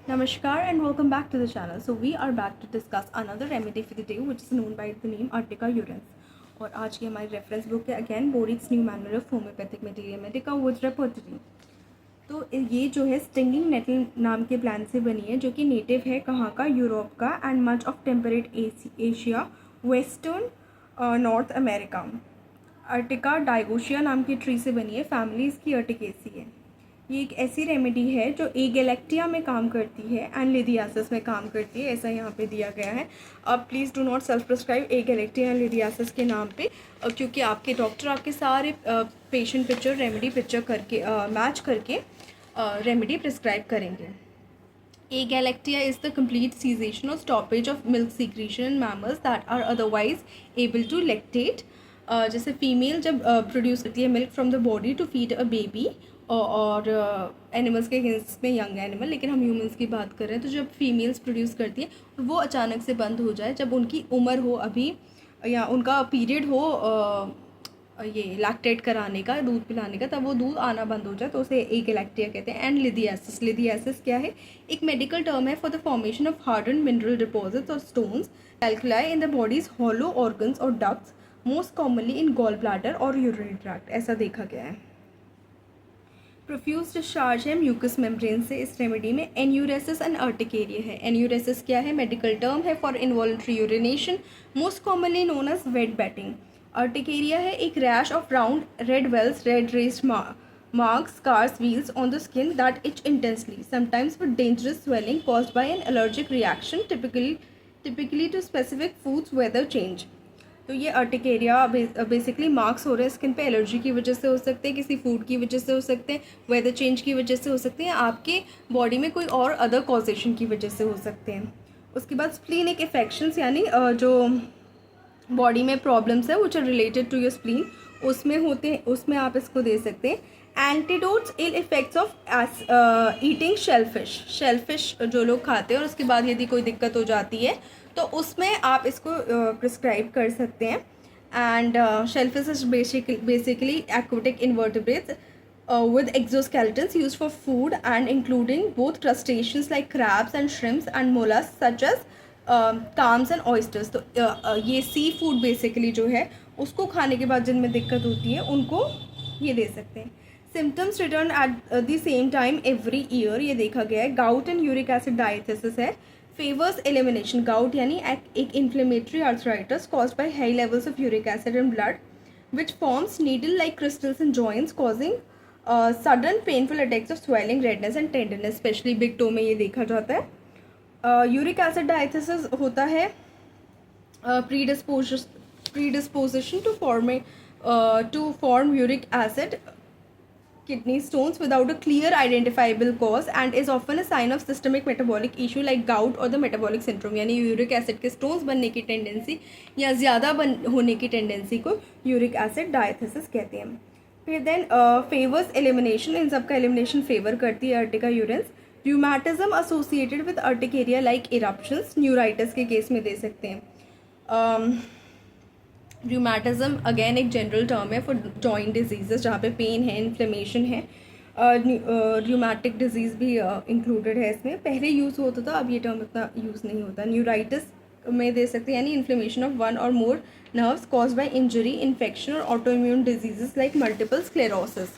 Namaskar and welcome back to the channel. So we are back to discuss another remedy for the day which is known by the name Artica urens. और आज की हमारी reference book है again Boericke's new manual of homoeopathic materia medica with repertory. तो ये जो है stinging natal नाम के प्लांट से बनी है जो कि नेटिव है कहाँ का, यूरोप का and much of temperate Asia, western North America. Urtica dioica नाम की ट्री से बनी है, फैमिली इसकी अर्टिकेसी है। ये एक ऐसी रेमेडी है जो एगेलेक्टिया में काम करती है एंड लिथियासिस में काम करती है, ऐसा यहाँ पे दिया गया है। अब please do not self prescribe agalactia and lithiasis के नाम पे, क्योंकि आपके डॉक्टर आपके सारे पेशेंट पिक्चर रेमेडी पिक्चर करके मैच करके रेमेडी प्रिस्क्राइब करेंगे। Agalactia is the complete cessation or stoppage of milk secretion in mammals that are otherwise able to lactate। जैसे फीमेल जब प्रोड्यूस करती है milk from the body to feed a baby, और animals के case में young animal, लेकिन हम humans की बात कर रहे हैं, तो जब फीमेल्स प्रोड्यूस करती है वो अचानक से बंद हो जाए, जब उनकी उम्र हो अभी या उनका पीरियड हो ये लैक्टेट कराने का, दूध पिलाने का, तब वो दूध आना बंद हो जाए तो उसे एगेलेक्टिया कहते हैं। एंड लिथियासिस, लिथियासिस क्या है? एक मेडिकल टर्म है for the formation of harden mineral deposits और stones calculi in the body's hollow organs और ducts, most commonly in gall bladder और यूरिनरी ट्रैक्ट, ऐसा देखा गया है। प्रोफ्यूज डिस्चार्ज है म्यूकस मेम्ब्रेन से इस रेमेडी में। एन्यूरेसिस एंड अर्टिकेरिया है। एन्यूरेसिस क्या है? मेडिकल टर्म है for involuntary urination, most commonly known as wet bedding. Urticaria है एक rash of round red wheals, red raised marks, scars, wheals on the skin that itch intensely, sometimes with dangerous swelling caused by an allergic reaction, typically to specific foods weather change। तो ये urticaria basically marks हो रहे हैं skin पे, allergy की वजह से हो सकते हैं, किसी फूड की वजह से हो सकते हैं, वेदर चेंज की वजह से हो सकते हैं, आपके बॉडी में कोई और अदर कॉजेशन की वजह से हो सकते हैं। उसके बाद स्प्लीनिक इन्फेक्शंस, यानी जो बॉडी में प्रॉब्लम्स है which are related to your spleen, उसमें होते हैं, उसमें आप इसको दे सकते हैं। Antidotes ill effects of eating shellfish, shellfish जो लोग खाते हैं और उसके बाद यदि कोई दिक्कत हो जाती है तो उसमें आप इसको प्रिस्क्राइब कर सकते हैं। And shellfish is basically aquatic invertebrates with exoskeletons used for food and including both crustaceans like crabs and shrimps and mollusks such as clams and oysters। तो ये सी फूड बेसिकली जो है उसको खाने के बाद जिनमें दिक्कत होती है उनको ये दे सकते हैं। Symptoms return at the same time every year, ये देखा गया है। Gout and uric acid diathesis है। फेवर्स एलिमिनेशन, गाउट यानी एक inflammatory arthritis caused by high levels of uric acid in blood which forms needle like crystals in joints causing sudden painful attacks of swelling, redness and tenderness, specially big toe में ये देखा जाता है। Uric acid diathesis होता है predisposition to form uric acid kidney stones without a clear identifiable cause and is often a sign of systemic metabolic issue like gout or the metabolic syndrome। यानी uric acid के stones बनने की tendency या ज़्यादा होने की tendency को uric acid diathesis कहते हैं। फिर देन फेवर्स एलिमिनेशन, इन सब का एलिमिनेशन फेवर करती है Ertiga urens. Rheumatism associated with urticaria like eruptions, neuritis के केस में दे सकते हैं। र्यूमेटिज्म अगेन एक जनरल टर्म है फॉर जॉइंट डिजीजेस जहाँ पे पेन है, इन्फ्लेमेशन है। र्यूमेटिक डिजीज़ भी इंक्लूडेड है इसमें। पहले यूज़ होता था, अब ये टर्म इतना यूज़ नहीं होता। न्यूराइटिस में दे सकते हैं, यानी इन्फ्लेमेशन ऑफ वन और more nerves caused by injury, infection और autoimmune diseases like multiple sclerosis.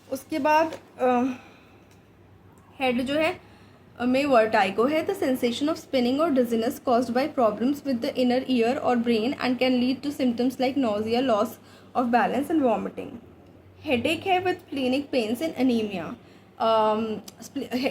उसके बाद हेड जो है में वर्टाइगो है, द सेंसेशन ऑफ स्पिनिंग और dizziness caused by problems with the inner ear और brain and can lead to symptoms like nausea, loss of balance and vomiting. Headache है with splenic pains and anaemia.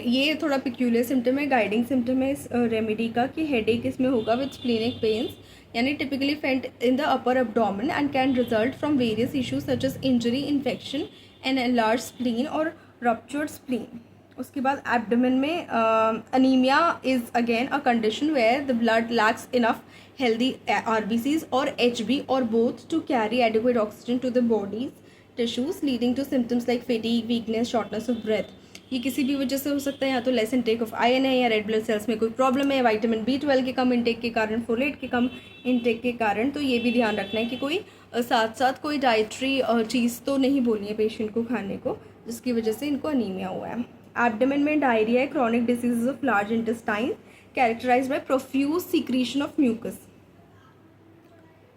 ये थोड़ा peculiar symptom है, guiding symptom है इस remedy का कि headache इसमें होगा विद स्प्लीनिक पेन्स, यानी typically felt in the upper abdomen and can result from various issues such as injury, infection and enlarge spleen और रप्चर्ड स्प्लीन। उसके बाद एब्डोमेन में anaemia is again a condition where the blood lacks enough healthy RBCs और HB और both to carry adequate oxygen to the body's tissues leading to symptoms like fatigue, weakness, shortness of breath. ये किसी भी वजह से हो सकता है, या तो लेस इनटेक ऑफ आयरन है, या रेड ब्लड सेल्स में कोई प्रॉब्लम है, विटामिन B12 के कम इनटेक के कारण, फोलेट के कम इनटेक के कारण। तो ये भी ध्यान रखना है कि कोई साथ साथ कोई डाइट्री चीज़ तो नहीं बोलनी है पेशेंट को खाने को जिसकी वजह से इनको अनीमिया हुआ है। एब्डोमेन में डायरिया है, chronic diseases of large intestine characterised by profuse secretion of mucus,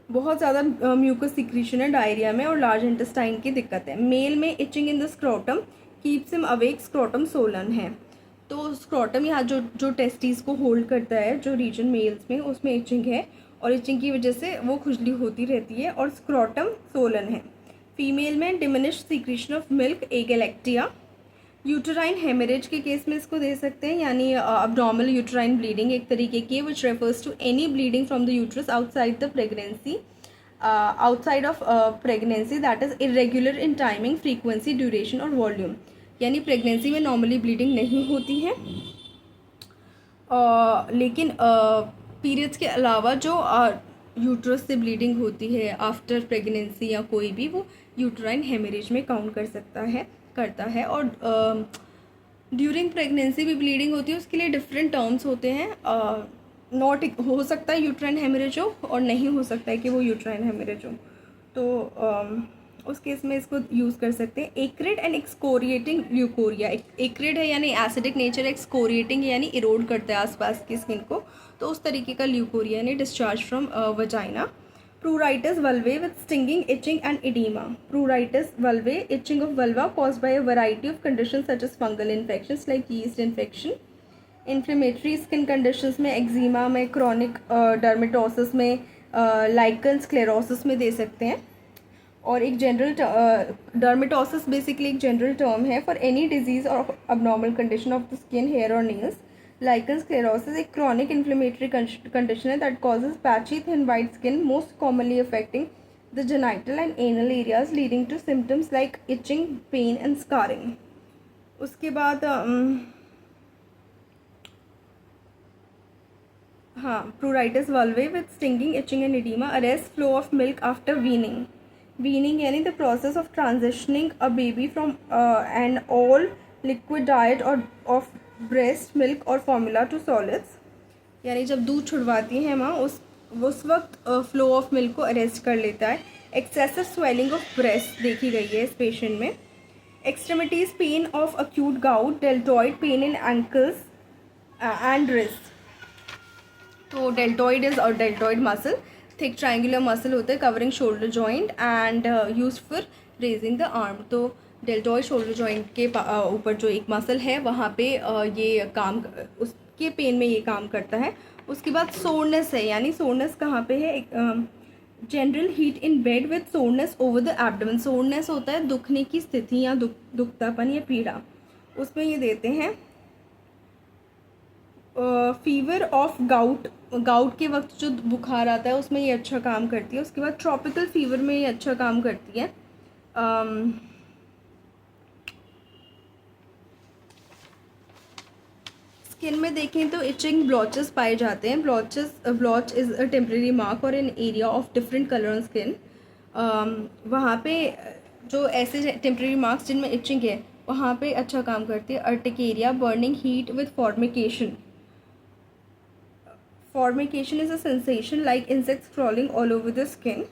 बहुत ज़्यादा म्यूकस सीक्रीशन है डायरिया में और लार्ज इंटेस्टाइन की दिक्कत है। मेल में itching in the scrotum keeps him awake, scrotum swollen है, तो स्क्रोटम यहाँ जो टेस्टिस को होल्ड करता है जो रीजन मेल्स में, उसमें इचिंग है और इचिंग की वजह से वो खुजली होती रहती है और स्क्रोटम सोलन है। फीमेल में diminished secretion of milk, agalactia. Uterine haemorrhage के केस में इसको दे सकते हैं, यानी अबडोमिनल यूटराइन ब्लीडिंग एक तरीके की, which refers to any bleeding from the uterus outside the pregnancy, outside of pregnancy that is irregular in timing, frequency, duration और वॉल्यूम, यानी प्रेगनेंसी में नॉर्मली ब्लीडिंग नहीं होती है, लेकिन पीरियड्स के अलावा जो यूट्रस से ब्लीडिंग होती है आफ्टर प्रेगनेंसी या कोई भी, वो यूटराइन हेमरेज में काउंट करता है। और ड्यूरिंग प्रेगनेंसी भी ब्लीडिंग होती है, उसके लिए डिफरेंट टर्म्स होते हैं, नॉट हो सकता है यूट्राइन हेमरेज हो और नहीं हो सकता है कि वो यूट्राइन हेमरेज हो, तो उस केस में इसको यूज़ कर सकते हैं। एक्रिड एंड एक्सकोरिएटिंग ल्यूकोरिया, एक्रिड है यानी एसिडिक नेचर, एक्सकोरिएटिंग यानी इरोड करता है आसपास की स्किन को, तो उस तरीके का ल्यूकोरिया यानी discharge from vagina. Pruritus vulvae with stinging, itching and edema. Pruritus vulvae, itching of vulva caused by a variety of conditions such as fungal infections like yeast infection. Inflammatory skin conditions में eczema में, chronic dermatosis में, lichen sclerosis में दे सकते हैं। और एक general dermatosis basically एक general term है फॉर एनी डिजीज और abnormal condition of the skin, hair और nails. Lichen sclerosis एक chronic inflammatory condition है that causes patchy thin white skin, most commonly affecting the genital and anal areas, leading to symptoms like itching, pain and scarring. उसके बाद pruritus vulvae with stinging, itching and edema. Arrest flow of milk after weaning. Weaning यानी the process of transitioning a baby from an all liquid diet or of breast milk और formula to solids, यानी जब दूध छुड़वाती हैं माँ उस वक्त flow of milk को अरेस्ट कर लेता है। एक्सेसिव स्वेलिंग ऑफ ब्रेस्ट देखी गई है इस पेशेंट में। Extremities pain of acute gout, deltoid pain in ankles and wrist, तो डेल्टॉइड इज और deltoid muscle thick triangular muscle होता है covering shoulder joint and use for raising the arm, तो डेल्टॉइड शोल्डर जॉइंट के ऊपर जो एक मसल है वहाँ पे ये काम, उसके पेन में ये काम करता है। उसके बाद सोरनेस है, यानी सोरनेस कहाँ पे है, general heat in bed with soreness over the abdomen. Soreness होता है दुखने की स्थिति या दुखतापन या पीड़ा, उसमें ये देते हैं। फीवर ऑफ गाउट के वक्त जो बुखार आता है उसमें ये अच्छा काम करती है। उसके बाद ट्रॉपिकल फीवर में ये अच्छा काम करती है। स्किन में देखें तो इचिंग ब्लॉचेस पाए जाते हैं। Blotch is a temporary mark और an area of different colour on skin. वहाँ पे जो ऐसे टेम्प्रेरी मार्क्स जिनमें इचिंग है वहाँ पे अच्छा काम करती है। Urticaria, burning heat with formication. Formication is a sensation like insects crawling all over the skin.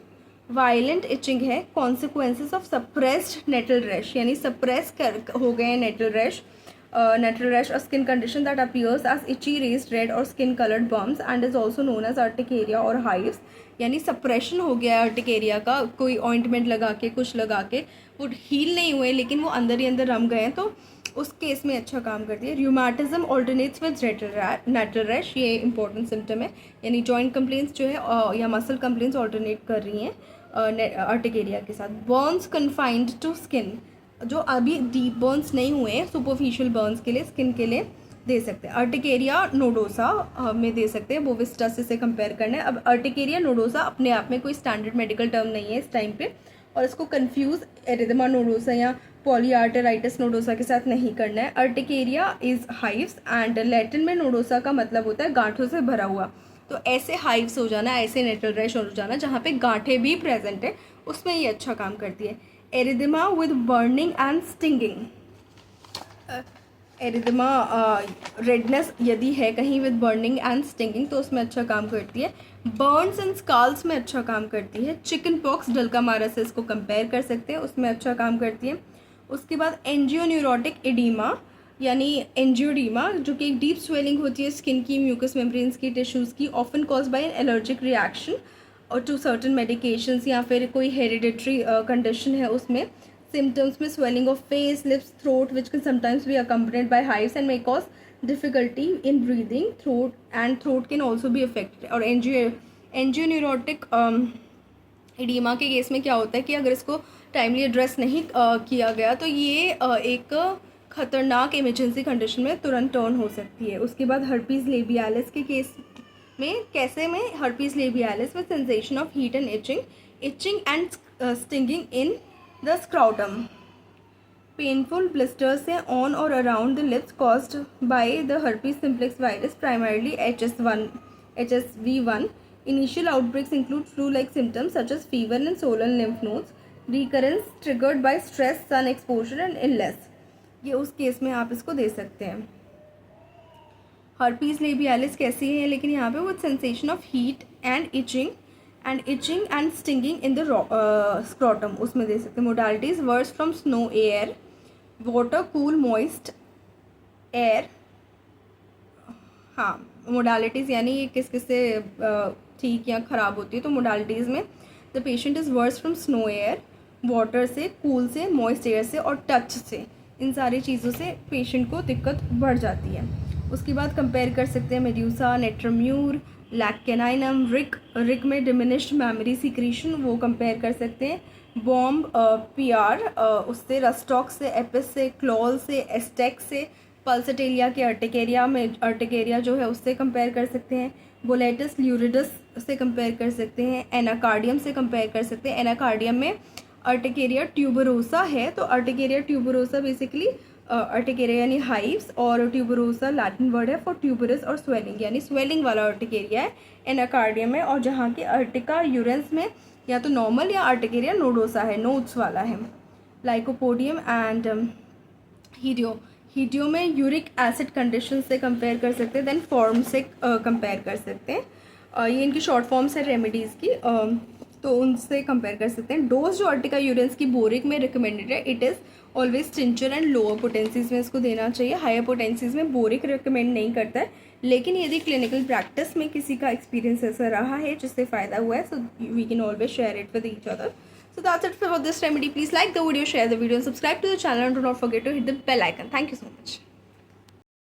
Violent itching है। Consequences of suppressed nettle rash, यानी सप्रेस हो गए हैं nettle rash. Natural rash, a skin condition that appears as itchy, raised red or skin colored bumps and is also known as urticaria or hives, यानी suppression हो गया है urticaria का, कोई ऑइंटमेंट लगा के कुछ लगा के वो हील नहीं हुए लेकिन वो अंदर ही अंदर रम गए हैं, तो उस केस में अच्छा काम करती है। Rheumatism alternates with nettle rash, ये इंपॉर्टेंट सिम्टम है, यानी जॉइंट कंप्लेंट्स जो है या मसल कंप्लेंट्स ऑल्टरनेट कर रही हैं अर्टिकेरिया के साथ। बर्न्स कन्फाइंड टू स्किन, जो अभी डीप बर्न्स नहीं हुए हैं, सुपरफिशियल बर्न्स के लिए, स्किन के लिए दे सकते हैं। अर्टिकेरिया नोडोसा में दे सकते हैं, बोविस्टा से कंपेयर करना है। अब अर्टिकेरिया नोडोसा अपने आप में कोई स्टैंडर्ड मेडिकल टर्म नहीं है इस टाइम पे, और इसको कंफ्यूज एरिथमा नोडोसा या पॉलीआर्टेराइटिस नोडोसा के साथ नहीं करना है। Urticaria is hives and Latin में नोडोसा का मतलब होता है गांठों से भरा हुआ, तो ऐसे हाइव्स हो जाना, ऐसे नेटल रैश हो जाना जहाँ पे गांठें भी प्रेजेंट है, उसमें ये अच्छा काम करती है। Erythema with burning and stinging, erythema redness यदि है कहीं विद बर्निंग एंड स्टिंगिंग तो उसमें अच्छा काम करती है। बर्न्स एंड स्काल्स में अच्छा काम करती है। चिकन पॉक्स, डल्का मारा से इसको कंपेयर कर सकते हैं, उसमें अच्छा काम करती है। उसके बाद एंजियोन्यूरोटिक एडीमा, यानी एंजियोडीमा, जो कि एक डीप स्वेलिंग होती है स्किन की, म्यूकस मेम्ब्रेन्स की, टिश्यूज़ की, often cause by an allergic reaction और टू सर्टन मेडिकेशंस, या फिर कोई हेरिडिटरी कंडीशन है उसमें। सिम्टम्स में swelling of face, lips, throat which can sometimes be accompanied by hives and may cause difficulty in breathing, throat can also be affected. और angioneurotic edema के case में क्या होता है कि अगर इसको टाइमली एड्रेस नहीं किया गया तो ये एक खतरनाक इमरजेंसी कंडीशन में तुरंत टर्न हो सकती है। उसके बाद हर्पीज़ लेबियालिस के केस में कैसे में herpes labialis with sensation of heat and itching and stinging in the scrotum, painful blisters से ऑन और around the lips caused by the herpes simplex virus, primarily HSV1. Initial outbreaks include flu-like symptoms such as fever and swollen lymph nodes. Recurrence triggered by stress, sun exposure and illness. ये उस case में आप इसको दे सकते हैं। Herpes लेबियालिस कैसी है, लेकिन यहाँ पे with sensation of heat and itching and stinging in the scrotum, उसमें दे सकते हैं। Modalities worse from snow air, water cool moist air. हाँ, मोडालिटीज़ यानी ये किस किस से ठीक या ख़राब होती है। तो मोडालिटीज़ में the patient is verse from snow air, water से, कूल से, मॉइस्ट एयर से और टच से। इन सारी चीज़ों से पेशेंट को दिक्कत बढ़ जाती है। उसके बाद कंपेयर कर सकते हैं मेड्यूसा, नेट्रम्यूर, लैक कैनाइनम, रिक में डिमिनिश्ड मेमोरी सिक्रीशन, वो कंपेयर कर सकते हैं। बॉम्ब PR उससे, रस्टॉक से, एपिस से, क्लॉल से, एस्टेक से, पल्सटेलिया के अर्टिकेरिया जो है उससे कंपेयर कर सकते हैं। बोलेटस ल्यूरिडस से कंपेयर कर सकते हैं। एनाकार्डियम से कंपेयर कर सकते हैं। एनाकार्डियम में अर्टिकेरिया ट्यूबरोसा है, तो अर्टिकेरिया ट्यूबरोसा बेसिकली अर्टिकेरिया यानी हाइव्स, और ट्यूबरोसा लैटिन वर्ड है फॉर ट्यूबरस और स्वेलिंग, यानी स्वेलिंग वाला अर्टिकेरिया है एनाकार्डियम में। और जहाँ के अर्टिका यूरेंस में या तो नॉर्मल या अर्टिकेरिया नोडोसा है, नोड्स वाला है। लाइकोपोडियम एंड हीडियो में यूरिक एसिड कंडीशन से कंपेयर कर सकते हैं। देन फॉर्म से कंपेयर कर सकते हैं। ये इनकी शॉर्ट फॉर्म्स है रेमेडीज़ की, तो उनसे कंपेयर कर सकते हैं। डोज जो अर्टिका यूरेंस की बोरिक में रिकमेंडेड है, it is always tincture and lower potencies में इसको देना चाहिए। हायर पोटेंसीज में बोरिक रिकमेंड नहीं करता है, लेकिन यदि क्लिनिकल प्रैक्टिस में किसी का एक्सपीरियंस ऐसा रहा है जिससे फ़ायदा हुआ है, so we can always share it with each other. So that's it for this remedy. Please like the video, share the video and subscribe to the channel and do not forget to hit the bell icon. Thank you so much.